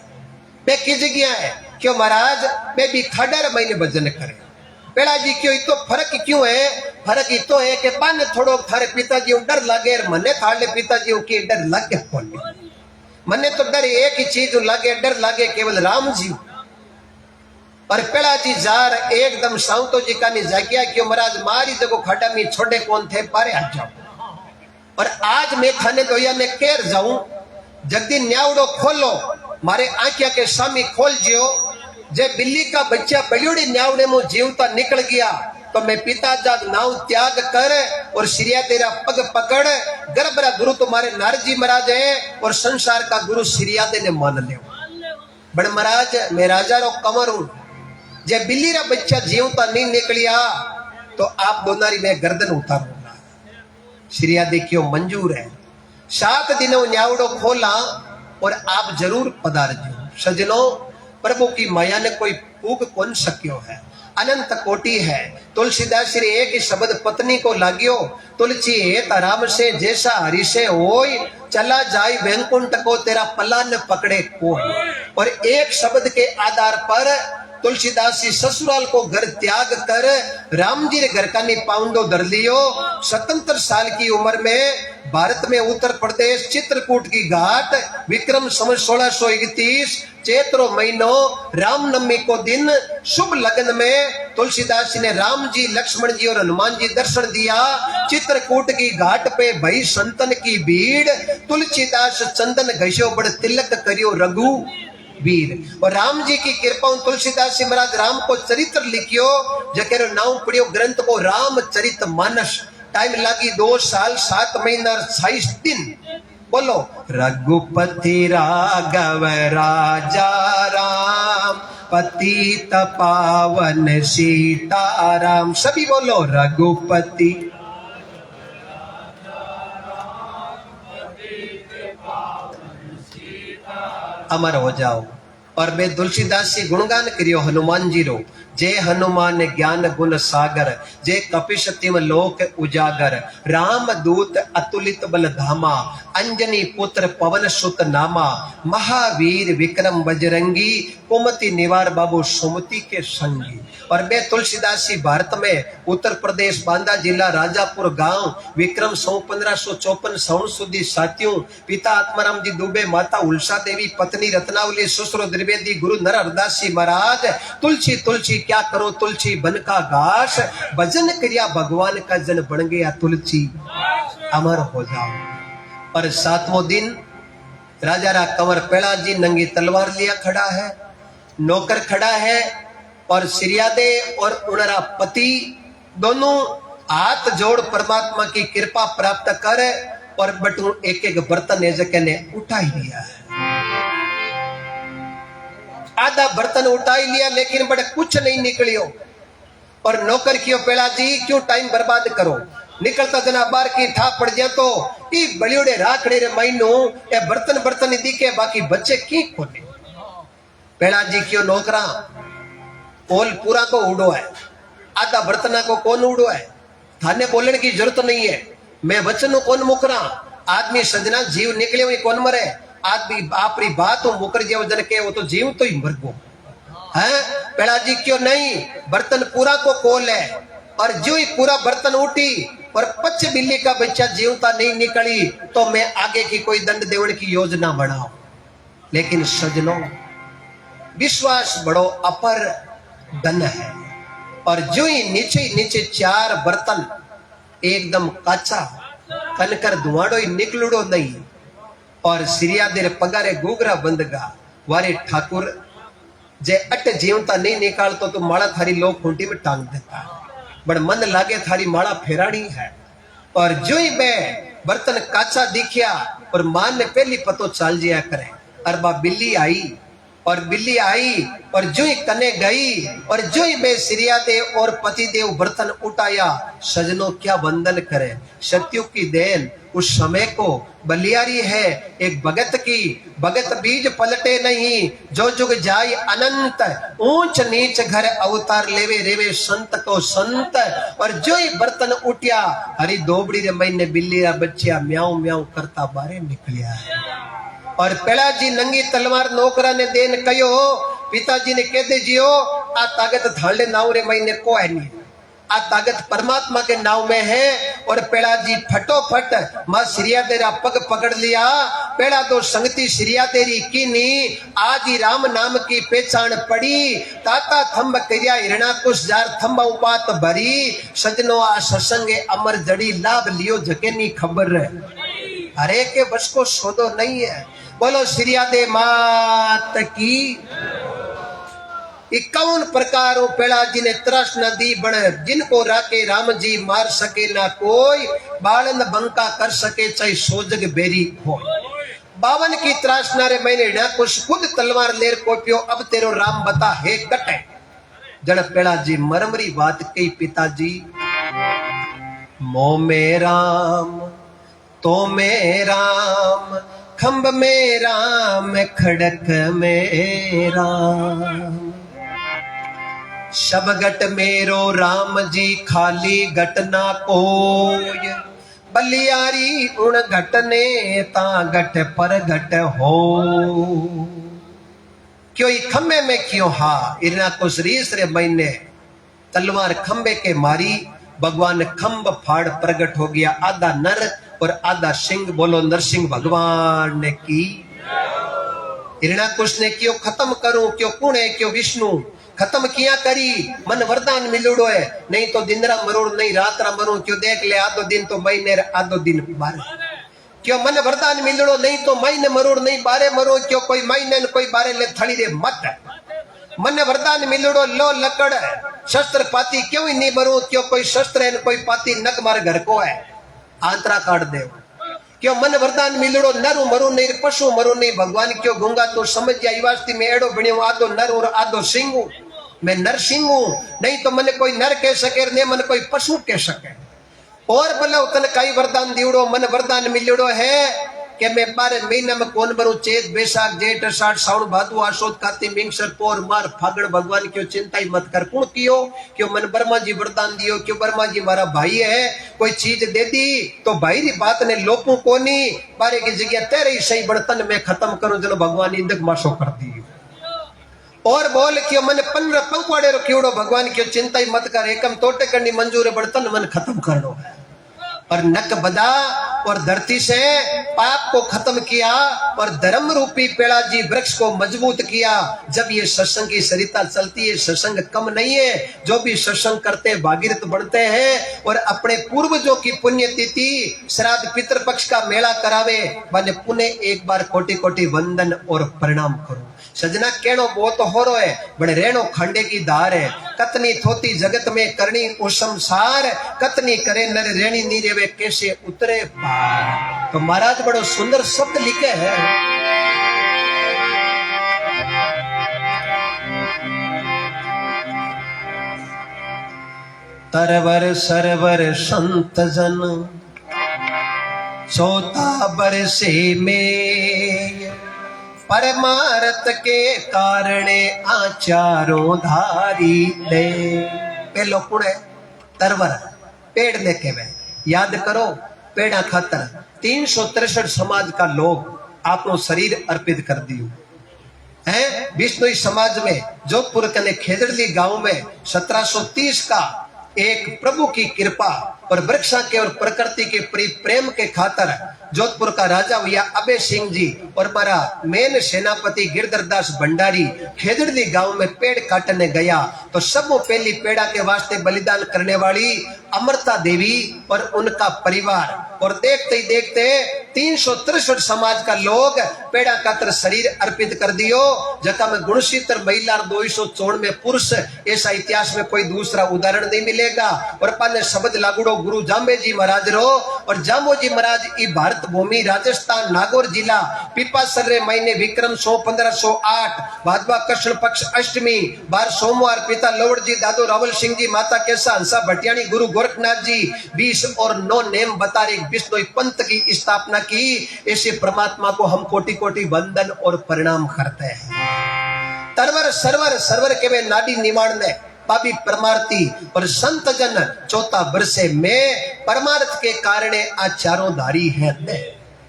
मैं किस जगह है क्यों महाराज मैं भी खडर महीने भजन करे। पेड़ा जी क्यों तो फर्क क्यों है। फर्क तो है कि पान थोड़ो थारे पिताजी डर लगे मने थारे पिताजी के डर लगे कौन। मने तो डर एक ही चीज लगे डर लगे केवल राम जी। और पेड़ा जी जार एकदम साउतो जी का नहीं जागिया क्यों महाराज मारी जगो खड्डा में छोड़े कौन थे पारे आ जाओ। और आज मैं थाने दोया में केर जाऊं जगदी न्यावड़ो खोलो मारे आंखिया के सामी खोल जियो। जे बिल्ली का बच्चा बलियोड़ी न्यावड़े में जीवता निकल गया तो मैं पिता जाग नाव त्याग कर और श्रिया तेरा पग पकड़ गर्भरा गुरु तुम्हारे नारजी महाराज है और संसार का गुरु श्रिया दे ने मान ले। बड़ महाराज मैं राजा रो कंवर हूं जे बिल्ली रा बच्चा जीवता नहीं निकलिया तो आप दोनारी में गर्दन उतारूंगा। श्रिया देखियो मंजूर है। 7 दिनों न्यावड़ो खोला और आप जरूर पधारजो। सजनों प्रभु की माया ने कोई पूग कौन सक्यो है अनंत कोटि है। तुलसीदास रे एक शब्द पत्नी को लाग्यो तुलसी हेत राम से जैसा हरि से होय चला जाय वैकुंठ को तेरा पल्ला न पकड़े कोई। और एक शब्द के आधार पर तुलसीदास ससुराल को घर त्याग कर राम जी ने घर का नहीं पाउंडो धर लियो। 77 साल की उम्र में भारत में उत्तर प्रदेश चित्रकूट की घाट विक्रम संवत 1631 चैत्रो महीनो रामनवमी को दिन शुभ लगन में तुलसीदास ने राम जी लक्ष्मण जी और हनुमान जी दर्शन दिया। चित्रकूट की घाट पे भई संतन की भीड़ तुलसीदास चंदन घस्यो बड़ तिलक करियो रघु वीर। और राम जी की कृपा तुलसीदास जी महाराज राम को चरित्र लिखियो जकेरो नाम पढ़ियो ग्रंथ को रामचरित मानस। टाइम लगी 2 साल 7 महीना 28 दिन। बोलो रघुपति राघव राजा राम पतित पावन सीताराम। सभी बोलो रघुपति अमर हो जाओ। और मैं तुलसीदास जी गुणगान करियो हनुमान जी रो। जय हनुमान ज्ञान गुण सागर जय कपिश तिम लोक उजागर राम दूत अतुलित बल धामा अंजनी पुत्र पवन सुत नामा महावीर विक्रम बजरंगी कुमति निवार बाबू सुमति के संगी। और मैं तुलसीदास जी भारत में उत्तर प्रदेश बांदा जिला राजापुर गांव विक्रम 1554 साउन सुधी साथियों पिता आत्माराम जी दुबे माता उल्सा देवी पत्नी रत्नावली ससुर द्विवेदी गुरु नर हरदास जी महाराज। तुलसी तुलसी क्या करो तुलसी बन का घास भजन क्रिया भगवान का जन बन गया तुलसी अमर हो जाओ। और 7वां दिन राजा रा कंवर पेड़ा जी नंगी तलवार लिया खड़ा है नौकर खड़ा है और सिरियादे और उनरा पति दोनों हाथ जोड़ परमात्मा की कृपा प्राप्त कर और बटू एक एक बर्तन एजके ने उठा ही लिया है। आधा बर्तन उठा ही लिया लेकिन बड़े कुछ नहीं निकलियो। और नौकर क्यों पेड़ा जी क्यों टाइम बर्बाद करो निकलता जना बार की ठा पड़ जाए तो ई बलियोड़े राखड़े रे महीनो ए बर्तन बर्तन दिखे बाकी बच्चे की कोने। पेड़ा जी क्यों नौकरा कोल पूरा को उड़ो है आधा बर्तना को कौन उड़ो है थाने बोलने की जरूरत नहीं है। मैं वचन कौन मुकरा आदमी सजना जीव निकले हुए कौन मरे आदमी आपरी बात हो मुकर जाओ जन के वो तो जीव तो ही मर गो है। पेड़ा जी क्यों नहीं बर्तन पूरा को कोल है और जो ही पूरा बर्तन उठी और 25 बिल्ली का बच्चा जीवता नहीं निकली तो मैं आगे की कोई दंड देवण की योजना बनाओ। लेकिन सजनों विश्वास बड़ो अपर धन है। और जो ही नीचे 4 बर्तन एकदम काचा कनकर धुआड़ो ही निकलड़ो नहीं और सिरिया देर पगारे गुगरा बंदगा वारे ठाकुर जे अट जीवता नहीं निकालतो तो माला थारी लोग खूंटी में टांग देता है, बड़ मन लागे थारी माला फेरानी है। और जो ही मैं बर्तन काचा दिखिया और मान ने पहली पतो चाल जिया करे। अरबा बिल्ली आई और बिल्ली आई और जो ही कने गई और जो ही मैं सिरिया दे और पति देव बर्तन उठाया। सजनों क्या वंदन करे, सत्युग की देन उस समय को बलियारी है एक भगत की। भगत बीज पलटे नहीं, जो जुग जाय अनंत, ऊंच नीच घर अवतार लेवे रेवे संत को संत। और जो ही बर्तन उठिया हरी दोबड़ी रे महीने बिल्ली बच्चिया म्याऊ म्याऊ करता बारे निकलिया। और पेड़ा जी नंगी तलवार नौकरा ने देन कयो, पिताजी ने कह दे जियो आ ताकत थाले नाव रे महीने को है नहीं, आ ताकत परमात्मा के नाव में है। और पेड़ा जी फटोफट मां सिरिया तेरा पग पकड़ लिया। पेड़ा तो संगति सिरिया तेरी की नी, आज ही राम नाम की पहचान पड़ी। ताता थंब करिया हिरणा कुछ जार थंबा बात भरी। सजनो आ सत्संगे अमर जड़ी लाभ लियो जके नी खबर है, हरे के बस को सौदो नहीं है। बोलो सिरिया दे मात की। 51 प्रकारों पेड़ा जी ने त्रस न दी बण, जिनको राके राम जी मार सके ना कोई। बालन बंका कर सके चाहे सोजग बेरी हो। 52 की त्रास नारे मैंने ना कुछ खुद तलवार लेर को पियो, अब तेरो राम बता है कटे। जड़ पेड़ा जी मरमरी बात कही, पिताजी मोह में राम तो में राम, खंब में राम खड़क में राम। सब गट मेरो राम जी खाली गट ना कोय, बलियारी उन गट ने ता गट पर गट हो। क्यों खंबे में क्यों हा इरना को शरीस रे महीने तलवार खंबे के मारी। भगवान खंब फाड़ प्रगट हो गया, आधा नर और आधा सिंह। बोलो नरसिंह भगवान ने की। हिरणाकुश ने क्यों खत्म करूं, क्यों कुणे क्यों विष्णु खत्म किया करी। मन वरदान मिलड़ो है, नहीं तो दिन रा मरोड़ नहीं रात रा मरो। क्यों देख ले आधो दिन तो महीने आधो दिन बारे। क्यों मन वरदान मिलड़ो नहीं तो महीने मरोड़ नहीं बारे मरो। क्यों कोई महीने कोई बारे ले थड़ी रे मत। मन वरदान मिलड़ो लो लकड़ शस्त्र पाती क्यों ही नहीं मरू। क्यों कोई शस्त्र है कोई पाती नक मार घर को है आंतरा काट दे। क्यों मन वरदान मिलड़ो नरू मरू नहीं पशु मरू नहीं। भगवान क्यों गूंगा तो समझ जा युवास्ती में एड़ो बणियो आधो नर और आधो सिंह। मैं नर सिंह हूं, नहीं तो मन कोई नर कह सके ने मन कोई पशु कह सके। और भले उतन कई वरदान दिवड़ो मन वरदान मिलड़ो है कि मैं 12 महीने में कौन बरू। चेत बैसाख जेठ अषाढ़ सावन भादो आशोद कार्तिक मिंगसर पोर मार फागण। भगवान क्यों चिंता ही मत कर। कौन कियो क्यों मन ब्रह्मा जी वरदान दियो। क्यों ब्रह्मा जी मारा भाई है, कोई चीज दे दी तो भाई री बात ने लोपू कोनी। बारे की जगह तेरे ही सही बर्तन में खत्म करूं चलो भगवान इंदक माशो कर दियो। और बोल क्यों मन 15 पंखवाड़े रो क्योड़ो। भगवान क्यों चिंता ही मत कर, एकम तोटे करनी मंजूर है बर्तन मन खत्म करनो है। और नक बदा और धरती से पाप को खत्म किया और धर्म रूपी पेड़ा जी वृक्ष को मजबूत किया। जब ये सत्संग की सरिता चलती है, सत्संग कम नहीं है। जो भी सत्संग करते भागीरथ बनते हैं और अपने पूर्वजों की पुण्यतिथि श्राद्ध पितृपक्ष का मेला करावे। बने पुण्य एक बार कोटि कोटि वंदन और प्रणाम करो। सजना केणो बहुत हो रो है बड़े रेणो खंडे की धार है। कतनी थोती जगत में करनी संसार, कतनी करे नर रेणी नी रेवे कैसे उतरे पार। तो महाराज बड़ो सुंदर शब्द लिखे है। तरवर सरवर संत जन सोता बरसे में, परमारथ के कारणे आचारों धारी ले। पहलो कुण है तरवर पेड़ ने केवे। याद करो पेड़ा खातर 363 समाज का लोग आपनो शरीर अर्पित कर दियो है। विष्णुई समाज में जोधपुर के खेदड़ली गांव में 1730 का एक प्रभु की कृपा और वृक्षा के और प्रकृति के प्रेम के खातर जोधपुर का राजा भैया अबे सिंह जी और हमारा मेन सेनापति गिरधरदास भंडारी खेजड़ली गांव में पेड़ काटने गया तो सबों पहली पेड़ा के वास्ते बलिदान करने वाली अमृता देवी और उनका परिवार और देखते ही देखते 363 समाज का लोग पेड़ा कातर शरीर अर्पित कर दियो। जका में गुणशीतर महिला 254 में पुरुष, ऐसा इतिहास में कोई दूसरा उदाहरण नहीं मिलेगा। और पाने शब्द लागुड़ो गुरु जाम्बे जी महाराज रो और जाम्बो जी महाराज ई भारत भूमि राजस्थान नागौर जिला पिपासर रे महीने विक्रम 1508 भादवा कृष्ण पक्ष अष्टमी बार सोमवार पिता लवड़ जी दादू रावल सिंह जी माता केसा हंसा भटियाणी गुरु गोरखनाथ जी 20 और 9 नेम बतारी बिश्नोई पंथ की स्थापना की। ऐसे परमात्मा को हम कोटि कोटि वंदन और प्रणाम करते हैं। तरवर सरवर सरवर के वे नाडी निवाण ने पापी परमार्थी और संत जन चौथा वर्षे में परमार्थ के कारणे आचारों धारी है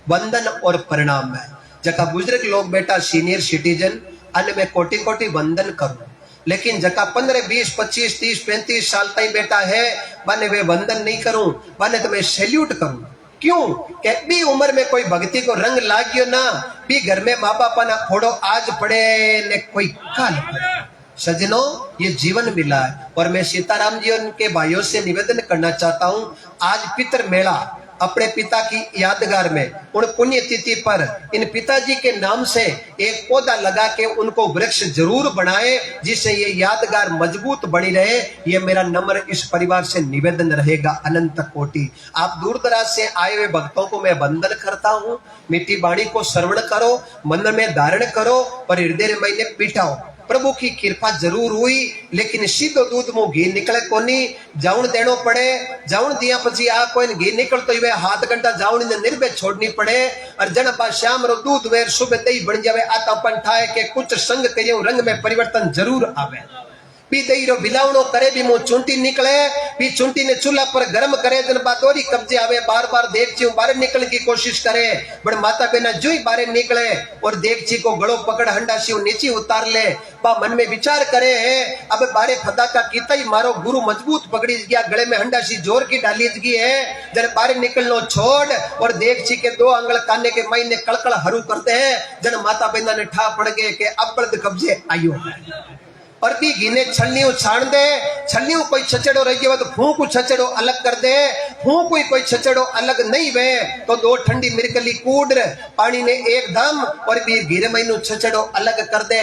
वंदन और प्रणाम है। जका बुजुर्ग लोग बेटा सीनियर सिटीजन अन्य में कोटि कोटि वंदन करूं, लेकिन जका 15 20 25 30 35 साल तक बेटा है बने वे वंदन नहीं करूं, बने तो मैं सैल्यूट करूं। क्यों कि बी उम्र में कोई भक्ति को रंग लागियो ना, बी घर में माँ बापा ना फोड़ो आज पड़े ने कोई काल पड़े। सजनों ये जीवन मिला है और मैं सीताराम जी और उनके भाइयों से निवेदन करना चाहता हूं, आज पितर मेला अपने पिता की यादगार में उन पुण्य तिथि पर इन पिताजी के नाम से एक पौधा लगा के उनको वृक्ष जरूर बनाए जिससे ये यादगार मजबूत बनी रहे। ये मेरा नम्र इस परिवार से निवेदन रहेगा अनंत कोटि। आप दूर दराज से आए हुए भक्तों को मैं वंदन करता हूँ। मीठी वाणी को श्रवण करो, मन में धारण करो और हृदय में पीठाओ। प्रभु की कृपा जरूर हुई, लेकिन सीधो दूध मुंह घी निकले कोनी, जाउन देनो पड़े। जाउन दिया पछी आ कोई घी निकलतो ही हाथ घंटा जाउन ने निर्भय छोड़नी पड़े और जन बा श्याम रो दूध वेर सुबह दही बन जावे। आता पंठाए के कुछ संग करियो रंग में परिवर्तन जरूर आवे। पी दही रो बिलावणो करे भी मुंह चुंटी निकले, पी चुंटी ने चूल्हा पर गर्म करे जन बादोरी कब्जे आवे। बार बार देखची बाहर निकलने की कोशिश करे, बड़ माता बेना जो ही बाहर निकले और देखची को गड़ो पकड़ हंडासी नीचे उतार ले। बा मन में विचार करे है अब बारे फदा का कीता ही मारो गुरु मजबूत पकड़ी गया, गले में हंडासी जोर की डाली गई है। जन बाहर निकलनो छोड़ और देखची के 2 आंगल काने के महीने कड़कड़ हरू करते हैं। जन माता बेना ने ठा पड़ गए के अब बल्द कब्जे आयो और भी घीने छलनी छाण दे। छलनी कोई छचड़ो रह गया तो फूंक छचड़ो अलग कर दे, फूंक कोई छचड़ो अलग नहीं वे तो 2 ठंडी मिर्कली कूड़ पानी ने एकदम और भी घीरे महीनू छचड़ो अलग कर दे।